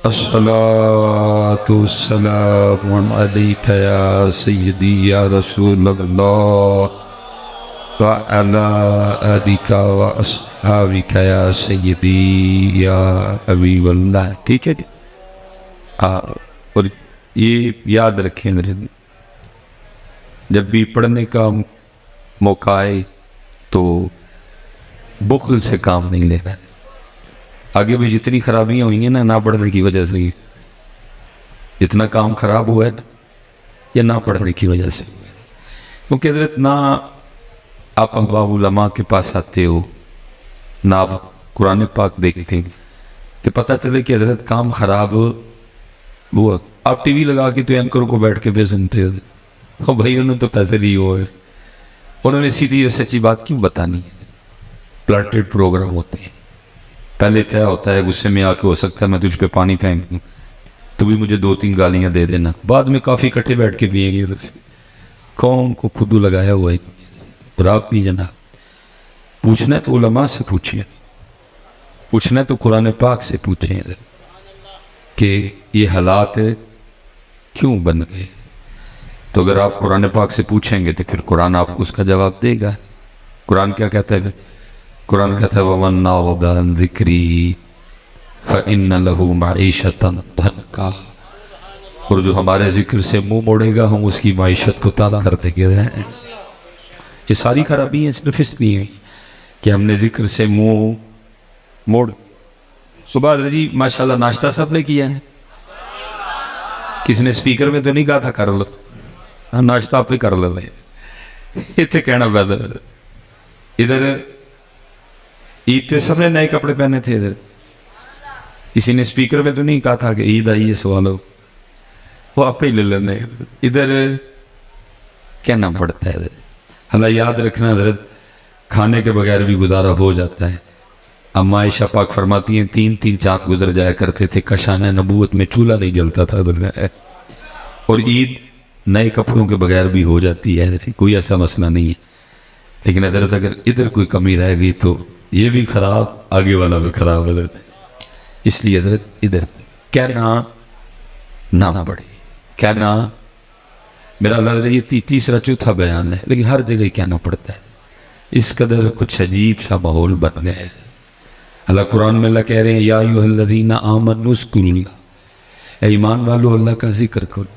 الصلاة والسلام عليك يا سيدي يا رسول الله وعلى آلك وأصحابك يا سيدي يا حبیب اللہ. ٹھیک ہے جی. اور یہ یاد رکھیں جب بھی پڑھنے کا موقع آئے تو بخل سے کام نہیں لینا. آگے بھی جتنی خرابیاں ہوئی ہیں نا نہ پڑھنے کی وجہ سے، جتنا کام خراب ہوا ہے یا نہ پڑھنے کی وجہ سے، کیونکہ حضرت نہ آپ احباب علماء کے پاس آتے ہو نہ آپ قرآن پاک دیکھتے ہیں کہ پتہ چلے کہ حضرت کام خراب ہوا. آپ ٹی وی لگا کے تو اینکروں کو بیٹھ کے پہ سنتے ہو. اور بھائی انہوں نے تو پیسے لیے ہوئے، انہوں نے سیدھی اور سچی بات کیوں بتانی ہے؟ پلانٹڈ پروگرام ہوتے ہیں. پہلے طے ہوتا ہے غصے میں آ کے ہو سکتا ہے میں تجھ پہ پانی پھینک دوں تو بھی مجھے 2-3 گالیاں دے دینا. بعد میں کافی کٹھے بیٹھ کے پیئیں گے ادھر سے. کون کو خودو لگایا ہوا ہے؟ اور آپ بھی جناب پوچھنا ہے تو علماء سے پوچھیں، پوچھنا ہے تو قرآن پاک سے پوچھیں کہ یہ حالات کیوں بن گئے. تو اگر آپ قرآن پاک سے پوچھیں گے تو پھر قرآن آپ کو اس کا جواب دے گا. قرآن کیا کہتا ہے پھر؟ قرآن کہتا ہے وَمَنْ أَعْرَضَ عَنْ ذِكْرِي فَإِنَّ لَهُ مَعِيشَةً ضَنْكًا. اور جو ہمارے ذکر سے منہ موڑے گا ہم اس کی معیشت کو تالا کر دیں گے. یہ ساری خرابی ہیں صرف اس لیے کہ ہم نے ذکر سے منہ موڑ. صبح جی ماشاءاللہ ناشتہ سب نے کیا ہے. کس نے اسپیکر میں تو نہیں کہا تھا کر لو؟ ناشتہ آپ ہی کر لو. اتنے کہنا پیدا. ادھر عید پہ سب نے نئے کپڑے پہنے تھے. ادھر کسی نے اسپیکر میں تو نہیں کہا تھا کہ عید آئی ہے سوالو، وہ آپ ہی لے لینے. ادھر کہنا پڑتا ہے. اللہ یاد رکھنا حضرت کھانے کے بغیر بھی گزارا ہو جاتا ہے. اما عائشہ پاک فرماتی ہیں 3 چاند گزر جایا کرتے تھے کشانہ نبوت میں چولہا نہیں جلتا تھا. اور عید نئے کپڑوں کے بغیر بھی ہو جاتی ہے، کوئی ایسا مسئلہ نہیں ہے. لیکن حضرت اگر ادھر کوئی کمی رہ گئی تو یہ بھی خراب، آگے والا بھی خراب حضرت. اس لیے حضرت ادھر کہنا نہ پڑے. کہنا میرا اللہ یہ تیسرا چوتھا بیان ہے لیکن ہر جگہ کہنا پڑتا ہے. اس قدر کچھ عجیب سا ماحول بن گیا ہے. اللہ قرآن میں اللہ کہہ رہے ہیں یا ایھا الذین آمنوا اذکروا اللہ، اے ایمان والو اللہ کا ذکر کرو.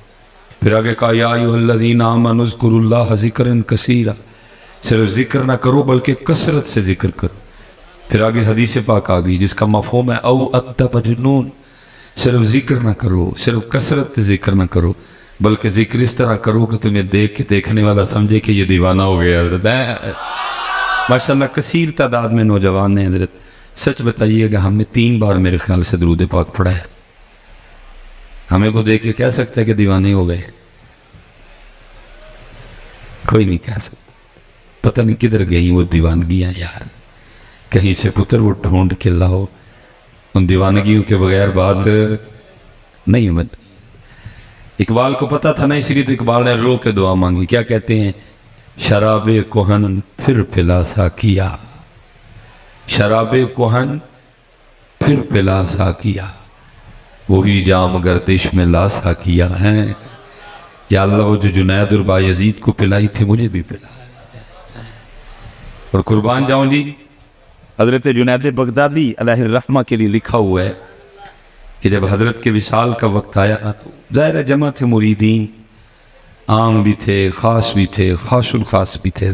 پھر آگے کہا یا ایھا الذین آمنوا اذکروا اللہ ذکرا کثیرا، صرف ذکر نہ کرو بلکہ کثرت سے ذکر کرو. پھر آگے حدیث پاک آ گئی جس کا مفہوم ہے او انت مجنون، صرف ذکر نہ کرو، صرف کثرت سے ذکر نہ کرو بلکہ ذکر اس طرح کرو کہ تمہیں دیکھ کے دیکھنے والا سمجھے کہ یہ دیوانہ ہو گیا. حضرت ماشاءاللہ کثیر تعداد میں نوجوان ہیں. حضرت سچ بتائیے گا ہم نے 3 بار میرے خیال سے درود پاک پڑھا ہے. ہمیں کو دیکھ کے کہہ سکتا ہے کہ دیوانے ہو گئے؟ کوئی نہیں کہہ سکتا. پتہ نہیں کدھر گئی وہ دیوانگیاں یار. کہیں سے پتر وہ ڈھونڈ کے لاؤ. ان دیوانگیوں کے بغیر بات نہیں بن. اقبال کو پتا تھا نا، اسی لیے تو اقبال نے رو کے دعا مانگی. کیا کہتے ہیں؟ شراب کہن پھر پلا ساکیا، شراب کہن پھر پلا ساکیا، وہی جام گردش میں لا ساکیا ہے. یا اللہ وہ جو جنید اور بایزید کو پلائی تھی مجھے بھی پلا. اور قربان جاؤں جی حضرت جنید بغدادی علیہ الرحمہ کے لیے لکھا ہوا ہے کہ جب حضرت کے وصال کا وقت آیا تو ظاہر جمع تھے مریدین، عام بھی تھے، خاص بھی تھے، خاص الخاص بھی تھے.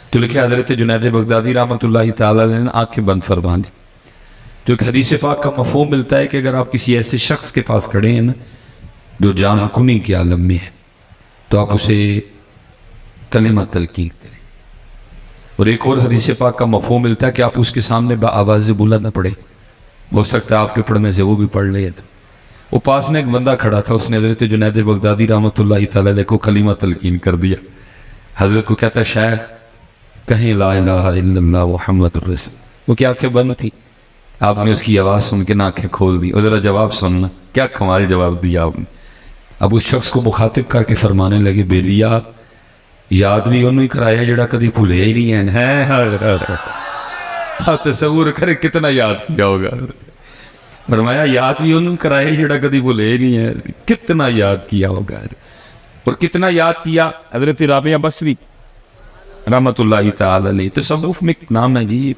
تو لکھے حضرت جنید بغدادی رحمۃ اللہ تعالیٰ نے آنکھیں بند فرما لی. جو کہ حدیث پاک کا مفہوم ملتا ہے کہ اگر آپ کسی ایسے شخص کے پاس کھڑے ہیں نا جو جان کنی کے عالم میں ہے تو آپ اسے کلمہ تلقین کریں. اور ایک اور حدیث پاک کا مفہوم ملتا ہے کہ آپ اس کے سامنے بآواز بلند نہ پڑھیں. ہو سکتا ہے آپ کے پڑھنے سے وہ بھی پڑھ لے. وہ پاس میں ایک بندہ کھڑا تھا، اس نے حضرت جنید بغدادی رحمۃ اللہ تعالیٰ علیہ کو کلمہ تلقین کر دیا. حضرت کو کہتا ہے شیخ کہیں لا الہ الا اللہ محمد الرسول. وہ کیا آنکھیں بند تھی. آپ نے اس کی آواز سن کے آنکھیں کھول دی. اور ذرا جواب سننا کیا کمال جواب دیا آپ نے. اب اس شخص کو مخاطب کر کے فرمانے لگے بیلیا یاد بھی انہوں ہی کرایا جڑا کدی بھولیا ہی نہیں ہے. تصور کرے کتنا یاد کیا ہوگا. فرمایا یاد بھی انہوں کرائے جڑا کدی بھولے نہیں ہے. کتنا یاد کیا ہوگا اور کتنا یاد کیا. حضرت رابعہ بصری رحمت اللہ تعالی علیہ تصوف میں ایک نام ہے جی,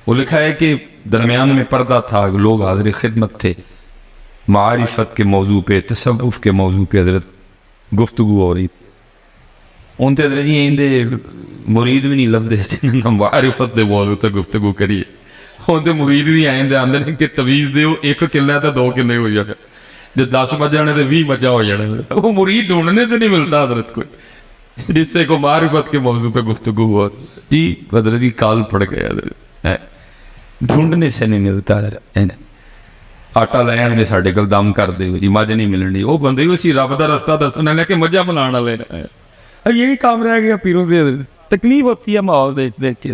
وہ لکھا ہے کہ درمیان میں پردہ تھا, لوگ حاضر خدمت تھے, معرفت کے موضوع پہ, تصوف کے موضوع پہ حضرت گفتگو ہو رہی تھی. ان تے حضرت جی اندے مرید بھی نہیں لبدے جنہاں معرفت دے موضوع تے گفتگو کریے. ان تے مرید بھی آئیں دے آندے کہ تویز دیو, ایک قلعہ تے 2 قلعے ہو جانے, جو 10 بجانے تے 20 بجا ہو جانے. وہ مرید ڈھونڈنے سے نہیں ملتا حضرت کوئی جس سے کو معرفت کے موضوع پہ گفتگو ہو. جی حضرت جی کال پڑ گیا حضرت, ڈھونڈنے سے نہیں ملتا. آٹا لین نے ساڈے کول دم کر دے جی مجھ نہیں ملنی, وہ بندے اسی رب دا رستہ دسنے لے کے مجھا بنانا لے. اب یہی کام رہ گیا پیروں سے. تکلیف ہوتی ہے ماحول دیکھ کے.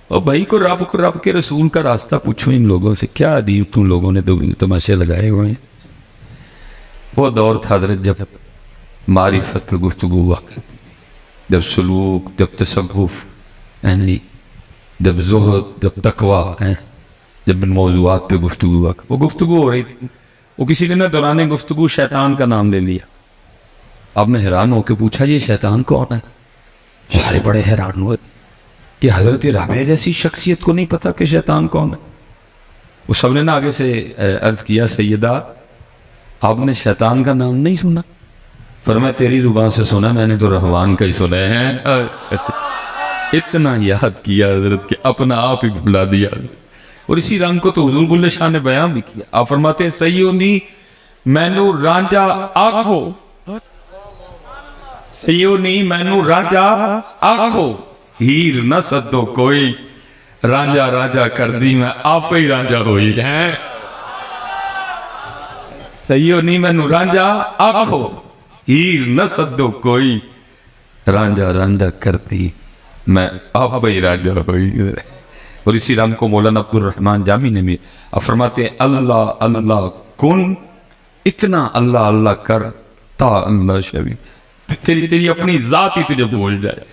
اور بھائی کو رب کے رسول کا راستہ پوچھو ان لوگوں سے, کیا عجیب تم لوگوں نے تماشے لگائے ہوئے ہیں. وہ دور تھا حضرت جب معرفت پہ گفتگو ہوا کرتی تھی, جب سلوک, جب تصوف, جب زہد, جب تقوی, جب ان موضوعات پہ گفتگو ہوا. وہ گفتگو ہو رہی تھی, وہ کسی نے دوران گفتگو شیطان کا نام لے لیا. آپ نے حیران ہو کے پوچھا یہ شیطان کون ہے؟ سارے بڑے حیران ہوئے کہ حضرت رابعہ جیسی شخصیت کو نہیں پتا کہ شیطان کون ہے. وہ سب نے نا آگے سے عرض کیا سیدہ آپ نے شیطان کا نام نہیں سنا؟ فرمایا تیری زبان سے سنا, میں نے تو رحمان کا ہی سنا ہے. اتنا یاد کیا حضرت کہ اپنا آپ ہی بھلا دیا. اور اسی رنگ کو تو حضور بلے شاہ نے بیان بھی کیا. آپ فرماتے ہیں سیونی مینو رانجا آنکھو, سیونی مینو رانجا آنکھو, ہیر نہ سدو کوئی, رانجا رانجا کر دی میں آپ ہی رانجا ہوئی ہے. سیونی مینو رانجا آنکھو, ہیر نہ سدو کوئی, رانجا رانجا کر دی میں آپ ہی رانجا ہوئی. اور اسی رنگ کو مولانا عبد الرحمن جامی نے بھی فرماتے ہیں اللہ اللہ کن, اتنا اللہ اللہ کر تا اللہ شبی, تیری اپنی ذات ہی تجھے بھول جائے.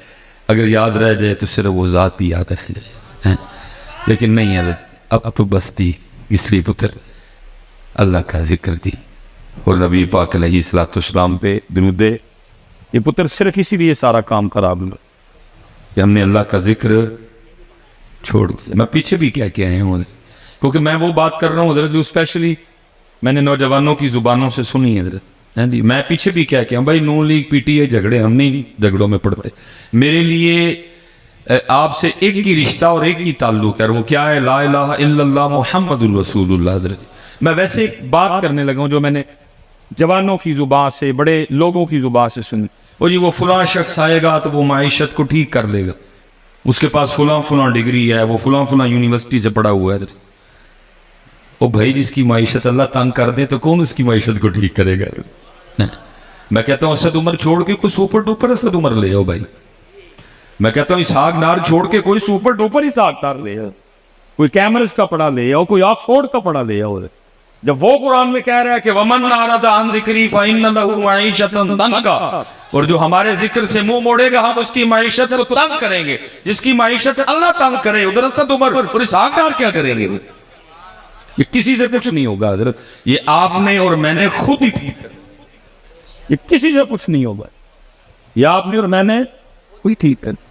اگر یاد رہ جائے تو صرف وہ ذات ہی یاد رہ جائے, لیکن نہیں ہے اب تو بس دی. اس لیے پتر اللہ کا ذکر دی اور نبی پاک علیہ الصلوۃ والسلام پہ درود دے. یہ پتر صرف اسی لیے سارا کام خراب ہوا کہ ہم نے اللہ کا ذکر چھوڑ دیا. میں پیچھے بھی کیا آئے ہوں, کیونکہ میں وہ بات کر رہا ہوں حضرت جو اسپیشلی میں نے نوجوانوں کی زبانوں سے سنی ہے حضرت. میں پیچھے بھی کیا ہوں بھائی, نون لیگ پی ٹی اے جھگڑے ہم نہیں جھگڑوں میں پڑتے. میرے لیے آپ سے ایک ہی رشتہ اور ایک ہی تعلق ہے, وہ کیا ہے؟ لا الہ الا اللہ محمد الرسول اللہ. حضرت میں ویسے ایک بات کرنے لگا ہوں جو میں نے جوانوں کی زبان سے, بڑے لوگوں کی زبان سے سنی. اور جی وہ فلاں شخص آئے گا تو وہ معیشت کو ٹھیک کر لے گا, اس کے پاس فلاں ڈگری ہے, وہ فلاں یونیورسٹی سے پڑھا ہوا ہے. وہ بھائی جس کی معیشت اللہ تنگ کر دے تو کون اس کی معیشت کو ٹھیک کرے گا؟ میں کہتا ہوں اسد عمر چھوڑ کے کوئی سپر ڈوپر اسد عمر لے آؤ بھائی. میں کہتا ہوں اسحاق ڈار چھوڑ کے کوئی سپر ڈوپر اسحاق ڈار لے آؤ, کوئی کیمرس کا پڑھا لے آؤ, کوئی آکسفورڈ کا پڑھا لے آؤ. جب وہ قرآن میں کہہ رہا ہے کہ وَمَنْ أَعْرَضَ عَنْ ذِكْرِي فَإِنَّ لَهُ مَعِيشَةً ضَنْكًا, اور جو ہمارے ذکر سے منہ موڑے گا ہم اس کی معیشت کو تنگ کریں گے. جس کی معیشت اللہ تنگ کرے, ادھر اسد عمر اور اسحاق ڈار کیا کریں گے؟ یہ کسی سے کچھ نہیں ہوگا حضرت, یہ آپ نے اور میں نے خود ہی ٹھیک کر, یہ کسی سے کچھ نہیں ہوگا, یہ آپ نے اور میں نے کوئی ٹھیک کر.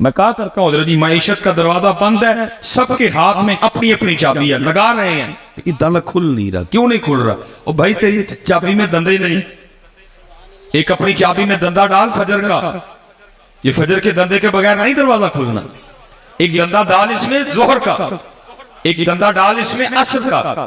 میں کہا کرتا ہوں حضرت معیشت کا دروازہ بند ہے, سب کے ہاتھ میں اپنی اپنی چابیاں لگا رہے ہیں, یہ دانا کھل نہیں رہا. کیوں نہیں کھل رہا؟ اور بھائی تیری چابی میں دندے نہیں, ایک اپنی چابی میں دندہ ڈال فجر کا, یہ فجر کے دندے کے بغیر نہیں دروازہ کھلنا. ایک دندہ ڈال اس میں ظہر کا, ایک دندہ ڈال اس میں عصر کا,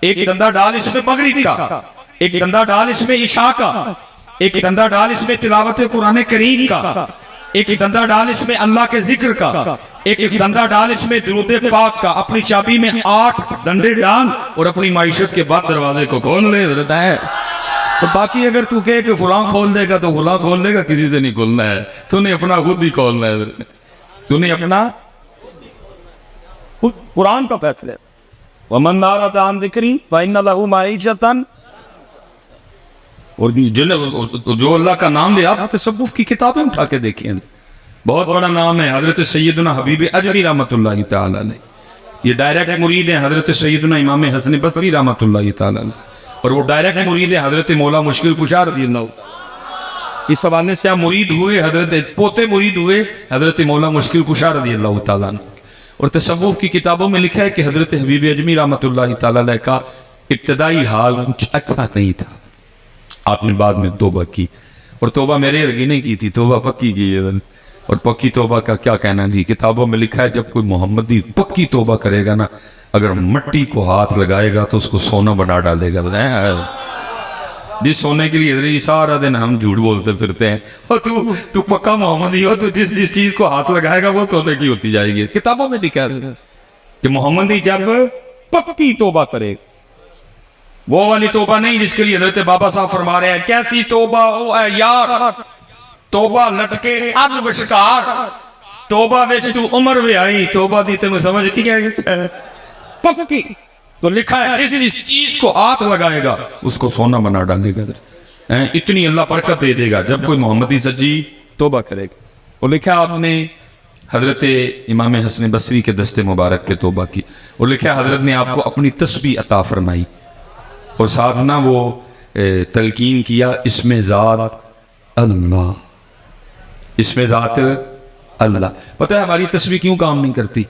ایک دندہ ڈال اس میں مغرب کا, ایک دندہ ڈال اس میں عشاء کا, ایک دندہ ڈال اس میں تلاوت قرآن کریم کا, ایک دندہ ڈال اس میں اللہ کے ذکر کا, ایک دندہ ڈال اس میں درود پاک کا. اپنی چابی میں 8 ڈنڈے ڈال اور اپنی معیشت کے بعد دروازے کو کھول لے. تو باقی اگر تو کہے کہ فلاں کھول دے گا تو فلاں کھول دے گا, کسی سے نہیں کھولنا ہے, تو نے اپنا خود ہی کھولنا ہے. تو نے اپنا قرآن کا فیصلہ ہے. وَمَنْ أَعْرَضَ عَنْ ذِكْرِي فَإِنَّ لَهُ مَعِيشَةً, اور جو اللہ کا نام لے, آپ تصوف کی کتابیں اٹھا کے دیکھیں, بہت بڑا نام ہے حضرت سیدنا حبیب اجری رحمت اللہ تعالی علیہ. یہ ڈائریکٹ مرید ہیں حضرت سیدنا امام حسن بصری رحمۃ اللہ تعالی علیہ، اور وہ ڈائریکٹ مرید ہیں حضرت مولا مشکل کشا رضی اللہ تعالی۔ اس حوالے سے آپ مرید ہوئے، حضرت پوتے مرید ہوئے حضرت مولا مشکل کشا رضی اللہ تعالیٰ عنہ۔ اور تصوف کی کتابوں میں لکھا ہے کہ حضرت حبیب اجمی رحمۃ اللہ تعالی علیہ کا ابتدائی حال کچھ اچھا نہیں تھا، آپ نے بعد میں توبہ کی، اور توبہ میرے ارگی نہیں کی تھی، توبہ پکی کی ہے۔ اور پکی توبہ کا کیا کہنا جی، کتابوں میں لکھا ہے جب کوئی محمدی پکی توبہ کرے گا نا، اگر مٹی کو ہاتھ لگائے گا تو اس کو سونا بنا ڈالے گا۔ جس سونے کے لیے حضرت جی سارا دن ہم جھوٹ بولتے پھرتے ہیں، اور تو پکا محمدی ہو تو جس چیز کو ہاتھ لگائے گا وہ سونے کی ہوتی جائے گی۔ کتابوں میں لکھا ہے کہ محمدی جب پکی توبہ کرے گا، وہ والی توبہ نہیں جس کے لیے حضرت بابا صاحب فرما رہے ہیں کیسی توبہ او اے یار، توبہ لٹکے اد وشکار، توبہ وچ تو عمر بھی آئی، توبہ دی تمہیں سمجھ نہیں گیا پکی۔ تو لکھا ہے جس چیز کو ہاتھ لگائے گا اس کو سونا بنا ڈالے گا، اتنی اللہ برکت دے دے گا جب کوئی محمدی سچی توبہ کرے گا۔ اور لکھا آپ نے حضرت امام حسن بصری کے دست مبارک پہ توبہ کی، اور لکھا حضرت نے آپ کو اپنی تسبیح عطا فرمائی، اور ساتھ نہ وہ تلقین کیا اس میں ذات اللہ، اس میں ذات اللہ۔ پتہ ہے ہماری تسبیح کیوں کام نہیں کرتی؟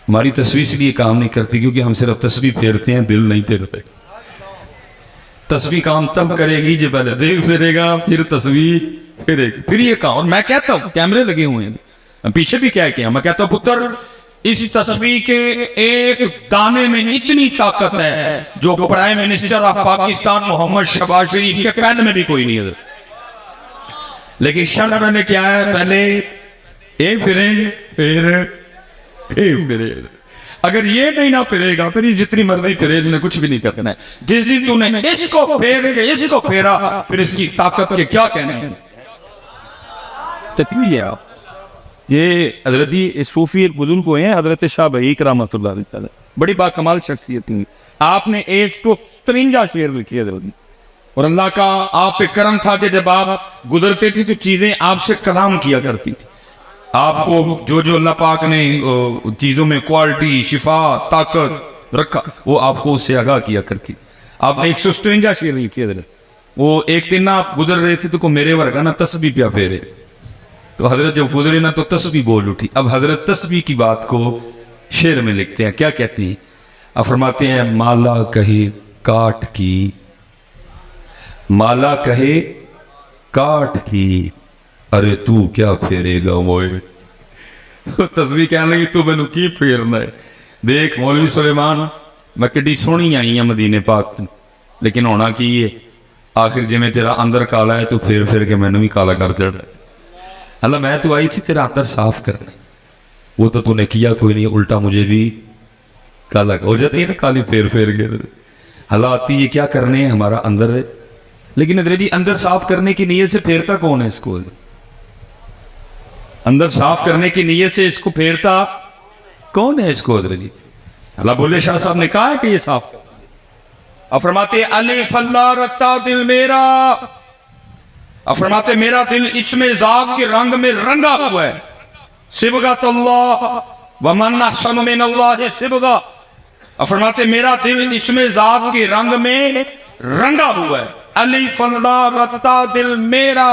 ہماری تسبیح اس لیے کام نہیں کرتی کیونکہ ہم صرف تسبیح پھیرتے ہیں، دل نہیں پھیرتے۔ تسبیح کام تب کرے گی جب پہلے دل پھیرے گا، پھر تسبیح پھیرے گی، پھر یہ کام۔ اور میں کہتا ہوں کیمرے لگے ہوئے ہیں پیچھے بھی، کیا کیا میں کہتا ہوں پتر اس تسبیح کے ایک دانے میں اتنی طاقت ہے جو پرائم منسٹر آف پاکستان محمد شہباز شریف کے پین میں بھی کوئی نہیں ہے۔ لیکن شرط میں نے کیا ہے، پہلے ایک پھریں پھر ایک پھرے، اگر یہ نہیں نہ پھرے گا پھر یہ جتنی مرضی پھرے اس نے کچھ بھی نہیں کرنا ہے۔ جس دن تو نے اس کو پھیر کے اس کو پھیرا پھر اس کی طاقت کے کیا کہنے ہیں۔ تکمیل ہے آپ یہ حضرت صوفی بزرگ ہوئے ہیں حضرت شاہ بہیق رحمۃ اللہ علیہ، بڑی با کمال شخصیت تھی۔ آپ نے 153 شعر لکھے حضرت، اور اللہ کا آپ پہ کرم تھا کہ جب آپ گزرتے تھے تو چیزیں آپ سے کلام کیا کرتی تھی۔ آپ کو جو اللہ پاک نے چیزوں میں کوالٹی، شفا، طاقت رکھا وہ آپ کو اس سے آگاہ کیا کرتی۔ آپ نے 153 شعر لکھے حضرت، وہ ایک دن آپ گزر رہے تھے تو کو میرے ورگا نا تسبیح پیا پھیرے، تو حضرت جب گزرے نا تو تسبیح بول اٹھی۔ اب حضرت تسبیح کی بات کو شعر میں لکھتے ہیں، کیا کہتے ہیں؟ اب فرماتے ہیں مالا کہے کاٹ کی، مالا کہے کاٹ کی، ارے تو کیا پھیرے گا موئے۔ تسبیح کہنے لگی تو مینوں کی پھیرنا ہے۔ دیکھ مولوی سلیمان میں کڈی سونی آئی ہوں مدینے پاک، لیکن ہونا کی ہے آخر جی میں تیرا اندر کالا ہے تو پھیر کے مینوں بھی کالا کر چڑھ رہا ہے۔ اللہ میں تو آئی تھی تیرا اندر صاف کرنے، وہ تو نے کیا کوئی نہیں، الٹا مجھے بھی کالا ہو جاتی ہے نا، کالی پھیر کے اللہ آتی ہے کیا کرنے ہیں ہمارا اندر ہے۔ لیکن حضرت جی اندر صاف کرنے کی نیت سے پھیرتا کون ہے اس کو؟ اندر صاف کرنے کی نیت سے اس کو پھیرتا کون ہے اس کو حضرت جی؟ اللہ بولے شاہ صاحب نے کہا ہے کہ یہ صاف کر۔ اب فرماتے الف اللہ رتا دل میرا، اب فرماتے میرا دل اس میں ذات کے رنگ میں رنگا ہوا ہے، صبغۃ اللہ ومن احسن من اللہ صبغہ۔ اب فرماتے میرا دل اس میں ذات کے رنگ میں رنگا ہوا ہے، الف اللہ رتا دل میرا،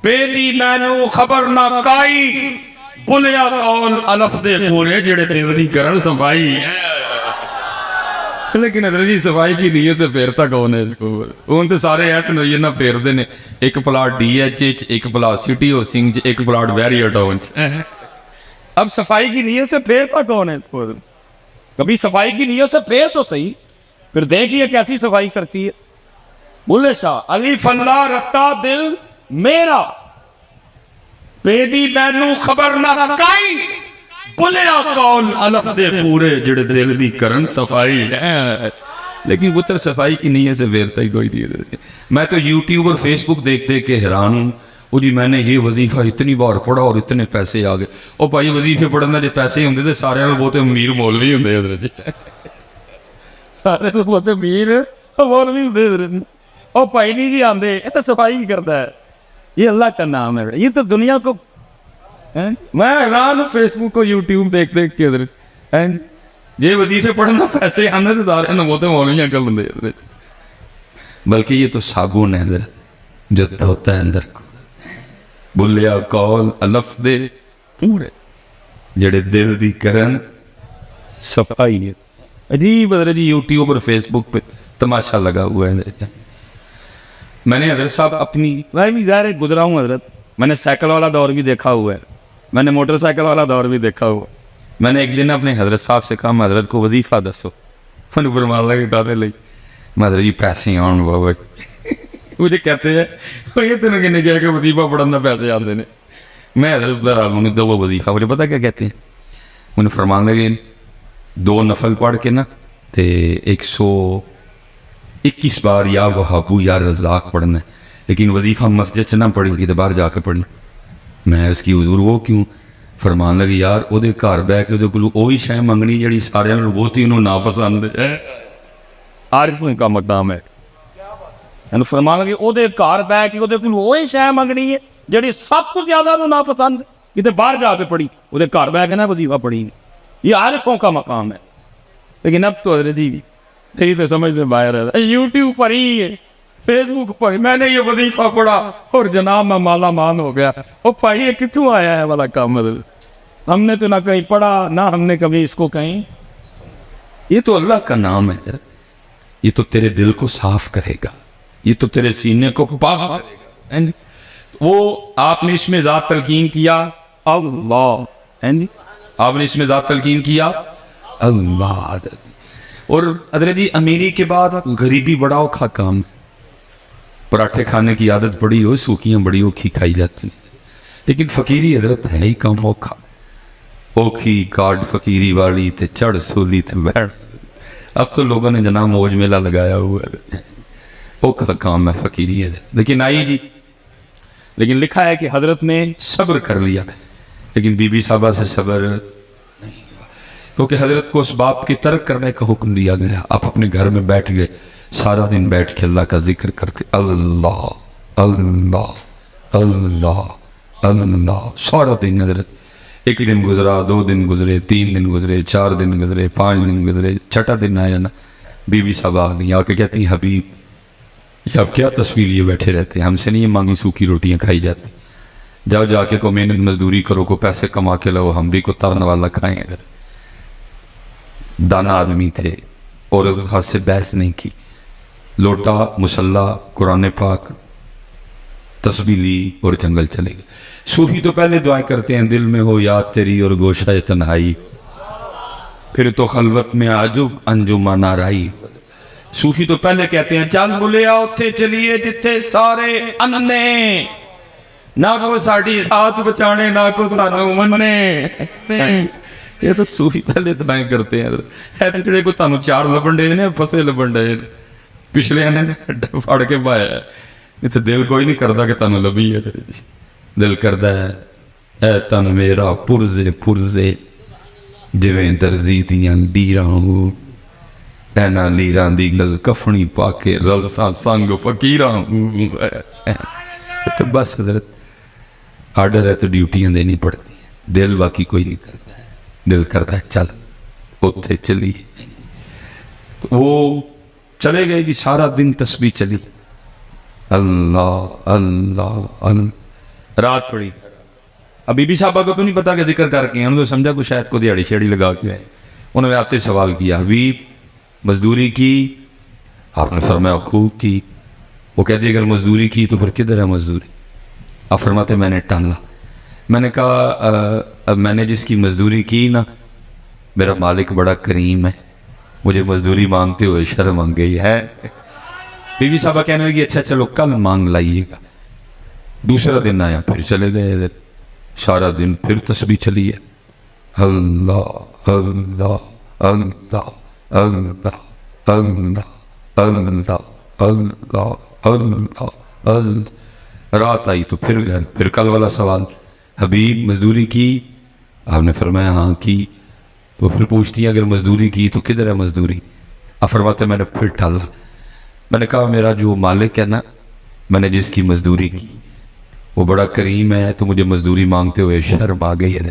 بے دی مینو خبر نہ کائی، بولیا قول الف دے پورے جڑے دل دی کرن صفائی۔ لیکن حضرت جی صفائی کی نیت سے پھیرتا کون ہے اس کو؟ ان تے سارے ایسے نہیں نہ پھیردے نے، ایک پلاٹ ڈی ایچ ایچ، ایک پلاٹ سٹی او سنگھ، ایک پلاٹ ویری ٹاؤن۔ اب صفائی کی نیت سے پھیرتا کون ہے اس کو؟ کبھی صفائی کی نیت سے پھیر تو صحیح، پھر دیکھیے کیسی صفائی کرتی ہے۔ بولے شاہ الف اللہ رتا دل میرا، بے دی مینو خبر نہ کائی، بولیا قول الف دے پورے جڑے دل دی کرن صفائی۔ لیکن وہ تر صفائی کی نیت سے پھیرتا ہی کوئی نہیں۔ میں تو یوٹیوب اور فیس بک دیکھ دیکھ کے حیران ہوں، وہ جی میں نے یہ وظیفہ اتنی بار پڑھا اور اتنے پیسے آ گئے۔ او بھائی وظیفے پڑھنا جو پیسے ہوندے تھے سارے میں بہت امیر مولوی ہوندے حضرت جی، سارے بہت امیر مولوی ہوندے حضرت۔ او بھائی نہیں جی آندے، یہ تو صفائی ہی کرتا ہے، یہ اللہ کا نام ہے۔ یہ تو دنیا کو میں حیران ہوں فیس بک کو یوٹیوب دیکھ دیکھ کے حضرت، یہ وظیفے پڑھنا پیسے آنے تو دار وہ تو مولوی انکل بندے بلکہ یہ تو صابن ہے اندر جو ہوتا ہے اندر کو بولیا کول الف دے پورے جڑے دل دی کرن صفائی ہے عجیب حضرت جی یوٹیوب اور فیس بک پہ تماشا لگا ہوا ہے حضرت. میں نے حضرت صاحب اپنی میں بھی ظاہر گزرا ہوں حضرت, میں نے سائیکل والا دور بھی دیکھا ہوا ہے, میں نے موٹر سائیکل والا دور بھی دیکھا ہوا. میں نے ایک دن اپنے حضرت صاحب سے کہا حضرت کو وظیفہ دسو, میں نے فرمان لگا اٹھانے لئی میں حضرت جی پیسے آن بابا مجھے کہتے ہیں یہ تین کہنے کیا کہ وظیفہ پڑھنا پیسے آتے ہیں. میں حضرت بہرحال دو وظیفہ مجھے پتا کیا کہتے ہیں, انہیں فرمان لگے 2 نفل پڑھ کے نا تے 121 بار یا وہابو یا رزاق پڑھنا ہے, لیکن وظیفہ مسجد چ نہ پڑھی گی تو باہر جا کے پڑھنا. میں اس کی حضور وہ کیوں؟ فرمان لگی یار وہ گھر بہ کے وہی شے منگنی جڑی سارے بہت ہی انہوں ناپسند ہے. عارفوں کا مقام ہے. فرمان لگی وہ گھر بہ کے وہی شے منگنی ہے جڑی سب کو زیادہ انہوں ناپسند ہے, کتنے باہر جا کے پڑھی وہ گھر بہ کے نا وظیفہ پڑھی. یہ عارفوں کا مقام ہے. لیکن اب تو حضرت جی یہی تو سمجھ میں باہر ہے, یوٹیوب پر ہی ہے, فیس بک پر میں نے یہ وظیفہ پڑھا اور جناب میں مالا مان ہو گیا. وہ بھائی یہ کتوں آیا ہے والا کام, ہم نے تو نہ کہیں پڑھا نہ ہم نے کبھی اس کو کہیں. یہ تو اللہ کا نام ہے, یہ تو تیرے دل کو صاف کرے گا, یہ تو تیرے سینے کو پاک کرے گا. وہ آپ نے اس میں ذات تلقین کیا اللہ, آپ نے اس میں ذات تلقین کیا اللہ. اور حضرت جی امیری کے بعد غریبی بڑا اوکھا کام ہے. پراٹھے کھانے کی عادت بڑی ہو, سوکیاں بڑی اوکھی کھائی جاتی ہیں, لیکن فقیری حضرت ہے ہی کم اوکھا. اوکھی کارڈ فقیری والی تے چڑھ سولی تے بیٹھ. اب تو لوگوں نے جناب موج میلہ لگایا ہوا ہے, اوکھا کام ہے فقیری ہے. لیکن آئی جی, لیکن لکھا ہے کہ حضرت نے صبر کر لیا, لیکن بی بی صاحبہ سے صبر نہیں ہوا, کیونکہ حضرت کو اس باپ کی ترک کرنے کا حکم دیا گیا. آپ اپنے گھر میں بیٹھ گئے, سارا دن بیٹھ کے اللہ کا ذکر کرتے اللہ اللہ اللہ اللہ سارا دن. حضرت ایک دن گزرا, 2 دن گزرے, 3 دن گزرے, 4 دن گزرے, 5 دن گزرے, 6واں دن آیا نا بی بی صاحبہ آ گئی, آ کے کہتی ہیں حبیب یہ آپ کیا تصویر لیے بیٹھے رہتے ہیں, ہم سے نہیں یہ مانگی سوکھی روٹیاں کھائی جاتی, جاؤ جا کے کو محنت مزدوری کرو, کو پیسے کما کے لاؤ, ہم بھی کو ترن والا کھائیں. اگر دانا آدمی تھے اور اس ہاتھ سے بحث نہیں کی, لوٹا مسلح قرآن پاک تسبیح لی اور جنگل چلے گئے. صوفی تو پہلے دعائیں کرتے ہیں دل میں ہو یاد تیری اور گوشہ تنہائی, پھر تو خلوت میں عجب انجمن آرائی. صوفی تو پہلے کہتے ہیں چل بلیا اتھے چلیے جتھے سارے اننے, نہ کو ساڑی ساتھ بچانے نہ کو سانو مننے. یہ تو صوفی پہلے دعائیں کرتے ہیں. جڑے کو تانوں 4 لبن دے نے پھسے لبن دے پچھلے نے پھڑ کے پایا ہے. یہ تو دل کوئی نہیں کرتا کہ تانوں لبھی ہے, دل کردا ہے اے تن میرا پرزے پرزے جویں درزی دیاں ڈیراں ہو, اینا لیراں دی گل کفنی پا کے رلساں سنگ فقیراں. تو بس حضرت آرڈر ہے تو ڈیوٹیاں دینی پڑتی ہیں, دل باقی کوئی نہیں کرتا ہے. دل کرتا ہے چل اتھے چلیے. تو وہ چلے گئے کہ سارا دن تسبیح چلی, اللہ اللہ اللہ. رات پڑی, اب بی بی صاحبہ کو تو نہیں پتا کہ ذکر کر کے, انہوں نے سمجھا کہ شاید کو دیہڑی شیڑی لگا کے آئے. انہوں نے آتے سوال کیا حبیب مزدوری کی؟ آپ نے فرمایا خوب کی. وہ کہتے اگر مزدوری کی تو پھر کدھر ہے مزدوری؟ آپ فرماتے میں نے ٹالا. میں نے کہا اب میں نے جس کی مزدوری کی نا میرا مالک بڑا کریم ہے, مجھے مزدوری مانگتے ہوئے شرم آ گئی ہے. بی بی صاحبہ کہنے لگی اچھا چلو کل مانگ لائیے گا. دوسرا دن آیا, پھر چلے گئے, سارا دن پھر تسبیح چلی ہے اللہ اللہ اللہ اللہ اللہ اللہ اللہ اللہ اللہ. رات آئی تو پھر گھر, پھر کل والا سوال حبیب مزدوری کی؟ آپ نے فرمایا ہاں کی. تو پھر پوچھتی ہیں اگر مزدوری کی تو کدھر ہے مزدوری؟ آپ فرماتے میں نے پھر ٹالا. میں نے کہا میرا جو مالک ہے نا, میں نے جس کی مزدوری کی وہ بڑا کریم ہے, تو مجھے مزدوری مانگتے ہوئے شرم آ گئی ہے.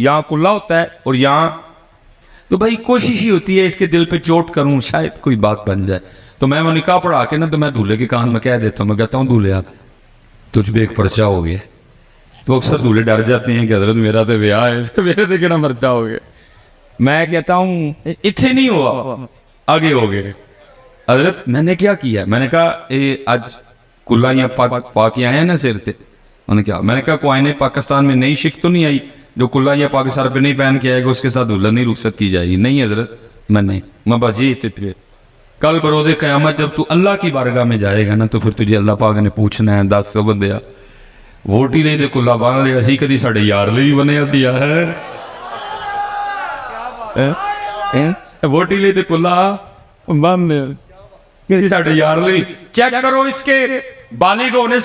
یہاں کلا ہوتا ہے اور یہاں، تو بھائی کوشش ہی ہوتی ہے اس کے دل پہ چوٹ کروں شاید کوئی بات بن جائے. تو میں وہ نکاح پڑھا کے نا تو میں دولہے کے کان میں کہہ دیتا ہوں، میں کہتا ہوں دولہے آپ تجھ پہ ایک پرچہ ہو گیا. تو اکثر دولہے ڈر جاتے ہیں کہ حضرت میرا تو بیاہ ہے، میرے تو کہنا پرچہ ہو گیا. میں کہتا ہوں اتنے نہیں ہوا، آگے ہو گئے. حضرت میں نے کیا کیا؟ میں نے کہا آج کلا یہاں پاک آئے ہیں نا سر تے. انہوں نے کہا، میں نے کہا کوئی پاکستان میں نئی شک تو نہیں آئی جو کلا یا پاک سر پہ نہیں پہن کے آئے گا اس کے ساتھ دلہن نہیں رخصت کی جائے گی؟ نہیں حضرت میں بس یہ اتفاق. کل بروز قیامت جب تو اللہ کی بارگاہ میں جائے گا نا تو پھر تجھے اللہ پاک نے پوچھنا ہے 10 بندیا ووٹی لے دے کلا بان لے اسی کدی ساڑے یار لے بنے دیا ہے ووٹی لے دے کلا بان لے کدی ساڑے یار لے. چیک کرو اس کے بالغ ہونے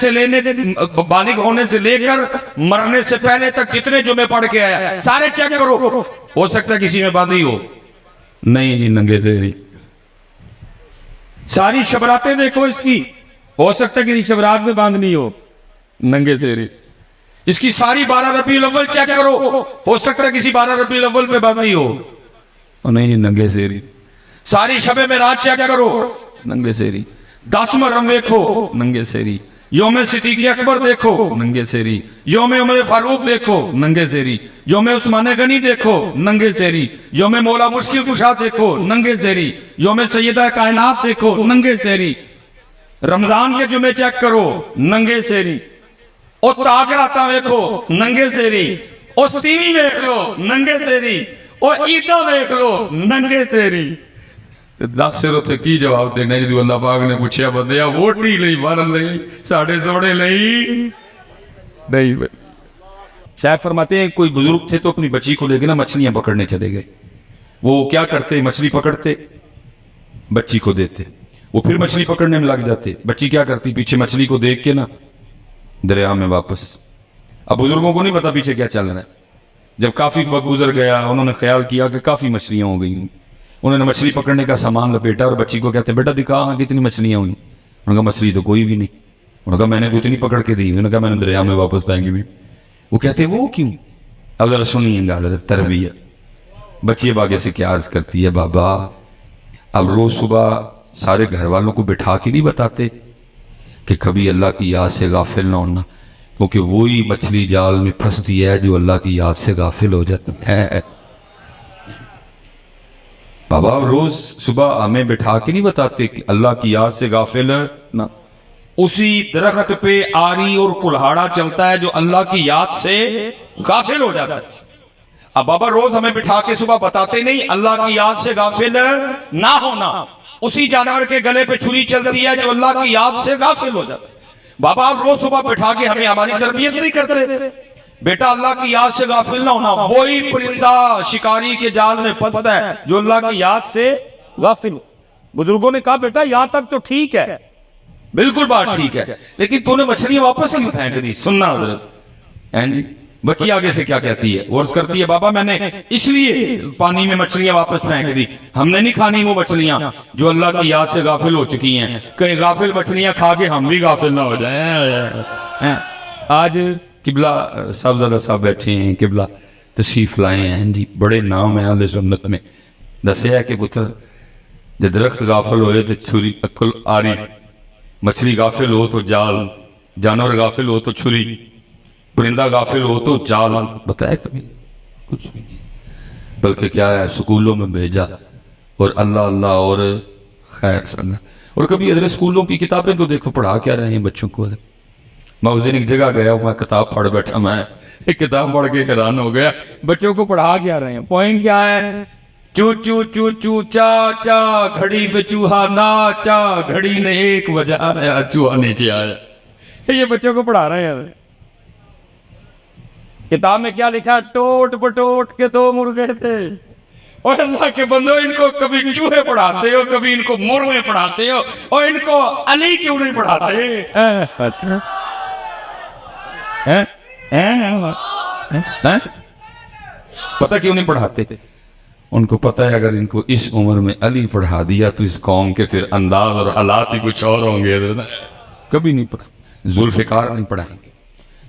سے لے کر مرنے سے پہلے تک کتنے جمعے پڑھ کے آیا سارے چیک کرو. ہو سکتا ہے کسی میں باندھی ہو. نہیں جی ننگے تیری. ساری شبراتیں دیکھو اس کی، ہو سکتا ہے کسی شبرات میں باندھنی ہو. ننگے تیری. اس کی ساری 12 ربیع الاول چیک کرو، ہو سکتا ہے کسی 12 ربیع الاول پہ باندھنی ہو. نہیں جی ننگے تیری. ساری شب معراج چیک کرو، ننگے سیری. 10 محرم دیکھو، ننگے سیری. یوم صدیق اکبر دیکھو، ننگے سیری. یوم عمر فاروق دیکھو، ننگے سیری. یوم عثمان غنی دیکھو، ننگے سیری. یوم مولا مشکل کشا دیکھو، ننگے سیری. یوم سیدہ کائنات دیکھو، ننگے سیری. رمضان کے جمعے چیک کرو، ننگے سیری. اور تاکراتا دیکھو، ننگے سیری. اور سیوی دیکھ لو، ننگے سیری. اور عیدہ دیکھ لو، ننگے سیری. 10 سر اتنے کی جواب دینا جدو اللہ پاک نے پوچھا بندیا ووٹی لئی مارن لئی ساڑھے سوڑے لئی نہیں. شاید فرماتے ہیں کوئی بزرگ تھے تو اپنی بچی کو لے کے نا مچھلیاں پکڑنے چلے گئے. وہ کیا کرتے؟ مچھلی پکڑتے بچی کو دیتے، وہ پھر مچھلی پکڑنے میں لگ جاتے. بچی کیا کرتی؟ پیچھے مچھلی کو دیکھ کے نا دریا میں واپس. اب بزرگوں کو نہیں پتا پیچھے کیا چل رہا ہے. جب کافی وقت گزر گیا انہوں نے خیال کیا کہ کافی مچھلیاں ہو گئی. انہوں نے مچھلی پکڑنے کا سامان لپیٹا اور بچی کو کہتے بیٹا دکھا کتنی مچھلیاں ہوئی. انہوں نے کہا مچھلی تو کوئی بھی نہیں. انہوں نے کہا میں نے تو اتنی پکڑ کے دی. انہوں نے کہا میں نے دریا میں واپس پھینک دی. وہ کہتے وہ کیوں؟ اب ذرا سنیے گا حضرت تربیت. بچی اب آگے سے کیا عرض کرتی ہے، بابا اب روز صبح سارے گھر والوں کو بٹھا کے نہیں بتاتے کہ کبھی اللہ کی یاد سے غافل نہ ہونا، کیونکہ وہی مچھلی جال میں پھنستی ہے جو اللہ کی یاد سے غافل ہو جاتی ہے. بابا روز صبح ہمیں بٹھا کے نہیں بتاتے کہ اللہ کی یاد سے غافل ہے نہ. اسی درخت پہ آری اور کلہاڑا چلتا ہے جو اللہ کی یاد سے غافل ہو جاتا ہے. اب بابا روز ہمیں بٹھا کے صبح بتاتے نہیں اللہ کی یاد سے غافل نہ ہونا. اسی جانور کے گلے پہ چھری چلتی ہے جو اللہ کی یاد سے غافل ہو جاتا ہے. بابا آپ روز صبح بٹھا کے ہمیں ہماری تربیت نہیں کرتے بیٹا اللہ کی یاد سے غافل نہ ہونا. وہی پرندہ شکاری کے جال میں پھنستا ہے جو اللہ کی یاد سے غافل ہو. بزرگوں نے کہا بیٹا یہاں تک تو ٹھیک ہے، بالکل بات ٹھیک ہے، لیکن تو نے مچھلیاں واپس کیوں پھینک دی؟ سننا حضرت. بچی آگے سے کیا کہتی ہے؟ ورز کرتی ہے بابا میں نے اس لیے پانی میں مچھلیاں واپس پھینک دی، ہم نے نہیں کھانی وہ مچھلیاں جو اللہ کی یاد سے غافل ہو چکی ہیں. کئی غافل مچھلیاں کھا کے ہم بھی غافل نہ ہو جائیں. آج قبلہ صاحب زیادہ صاحب بیٹھے ہیں، قبلہ تشریف لائے ہیں جی، بڑے نام ہیں اہل سنت میں. دسیا ہے کہ پتر جب درخت غافل ہوئے تو چھری اکل آری، مچھلی غافل ہو تو جال، جانور غافل ہو تو چھری، پرندہ غافل ہو تو جال. بتایا کبھی؟ کچھ بھی نہیں. بلکہ کیا ہے سکولوں میں بھیجا اور اللہ اللہ اور خیر سنگا. اور کبھی ادھر سکولوں کی کتابیں تو دیکھو پڑھا کیا رہے ہیں بچوں کو. میں اس دن ایک جگہ گیا میں کتاب پڑھ بیٹھا، میں ایک کتاب پڑھ کے حیران ہو گیا. بچوں کو پڑھا کیا رہے ہیں؟ پوائنٹ کیا ہے؟ چو چو چو چو چا چا گھڑی پہ چوہا ناچا، گھڑی نے ایک بجایا چوہا نیچے آیا. یہ بچوں کو پڑھا رہے ہیں. کتاب میں کیا لکھا؟ ٹوٹ پٹوٹ کے 2 مرغے تھے. اور اللہ کے بندو ان کو کبھی چوہے پڑھاتے ہو، کبھی ان کو مرغے پڑھاتے ہو، اور ان کو علی کیوں نہیں پڑھاتے؟ پتہ کیوں نہیں پڑھاتے؟ ان کو پتہ ہے اگر ان کو اس عمر میں علی پڑھا دیا تو اس قوم کے پھر انداز اور حالات ہی کچھ اور ہوں گے. کبھی نہیں پڑھا. ذوالفقار نہیں پڑھائیں گے،